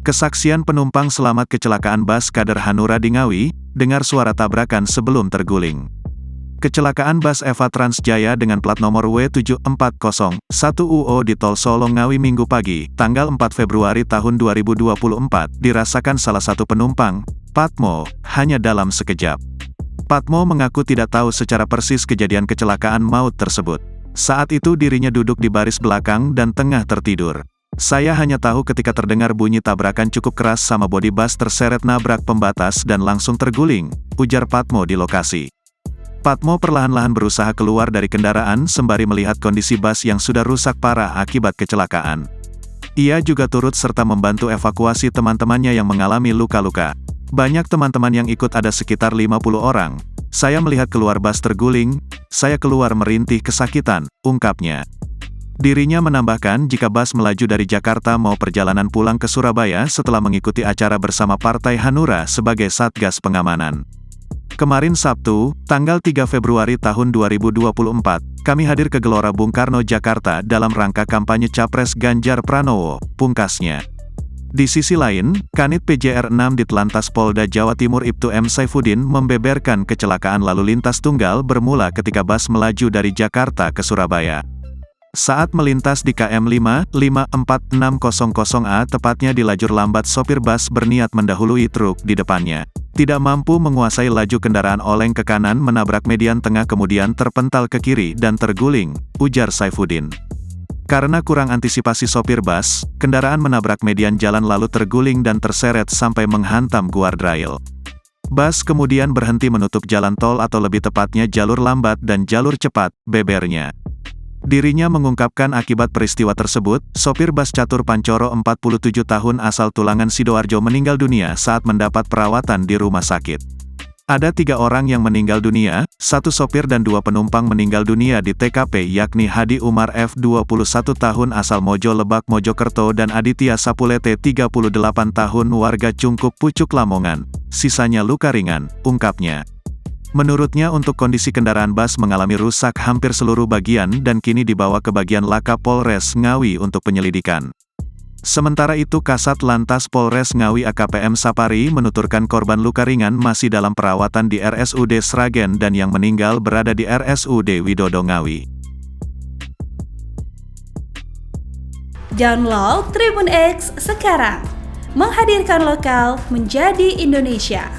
Kesaksian penumpang selamat kecelakaan bus Kader Hanura di Ngawi, dengar suara tabrakan sebelum terguling. Kecelakaan bus Eva Transjaya dengan plat nomor W7401UO di Tol Solo Ngawi Minggu pagi, tanggal 4 Februari tahun 2024, dirasakan salah satu penumpang, Patmo, hanya dalam sekejap. Patmo mengaku tidak tahu secara persis kejadian kecelakaan maut tersebut. Saat itu dirinya duduk di baris belakang dan tengah tertidur. Saya hanya tahu ketika terdengar bunyi tabrakan cukup keras sama bodi bus terseret nabrak pembatas dan langsung terguling, ujar Patmo di lokasi. Patmo perlahan-lahan berusaha keluar dari kendaraan sembari melihat kondisi bus yang sudah rusak parah akibat kecelakaan. Ia juga turut serta membantu evakuasi teman-temannya yang mengalami luka-luka. Banyak teman-teman yang ikut, ada sekitar 50 orang. Saya melihat keluar bus terguling, saya keluar merintih kesakitan, ungkapnya. Dirinya menambahkan jika bus melaju dari Jakarta mau perjalanan pulang ke Surabaya setelah mengikuti acara bersama Partai Hanura sebagai Satgas Pengamanan. Kemarin Sabtu, tanggal 3 Februari tahun 2024, kami hadir ke Gelora Bung Karno, Jakarta dalam rangka kampanye Capres Ganjar Pranowo, pungkasnya. Di sisi lain, Kanit PJR 6 Ditlantas Polda Jawa Timur Ibtu M. Saifuddin membeberkan kecelakaan lalu lintas tunggal bermula ketika bus melaju dari Jakarta ke Surabaya. Saat melintas di KM 5546000A tepatnya di lajur lambat, sopir bus berniat mendahului truk di depannya. Tidak mampu menguasai laju kendaraan, oleng ke kanan menabrak median tengah kemudian terpental ke kiri dan terguling, ujar Saifuddin. Karena kurang antisipasi sopir bus, kendaraan menabrak median jalan lalu terguling dan terseret sampai menghantam guardrail. Bus kemudian berhenti menutup jalan tol atau lebih tepatnya jalur lambat dan jalur cepat, bebernya. Dirinya mengungkapkan akibat peristiwa tersebut, sopir bus Catur Pancoro 47 tahun asal Tulangan Sidoarjo meninggal dunia saat mendapat perawatan di rumah sakit. Ada 3 orang yang meninggal dunia, 1 sopir dan 2 penumpang meninggal dunia di TKP, yakni Hadi Umar F. 21 tahun asal Mojo Lebak Mojokerto dan Aditya Sapulete 38 tahun warga Cungkup Pucuk Lamongan. Sisanya luka ringan, ungkapnya. Menurutnya untuk kondisi kendaraan bus mengalami rusak hampir seluruh bagian dan kini dibawa ke bagian Laka Polres Ngawi untuk penyelidikan. Sementara itu Kasat Lantas Polres Ngawi AKPM Sapari menuturkan korban luka ringan masih dalam perawatan di RSUD Sragen dan yang meninggal berada di RSUD Widodo Ngawi. Download Tribun X sekarang, menghadirkan lokal menjadi Indonesia.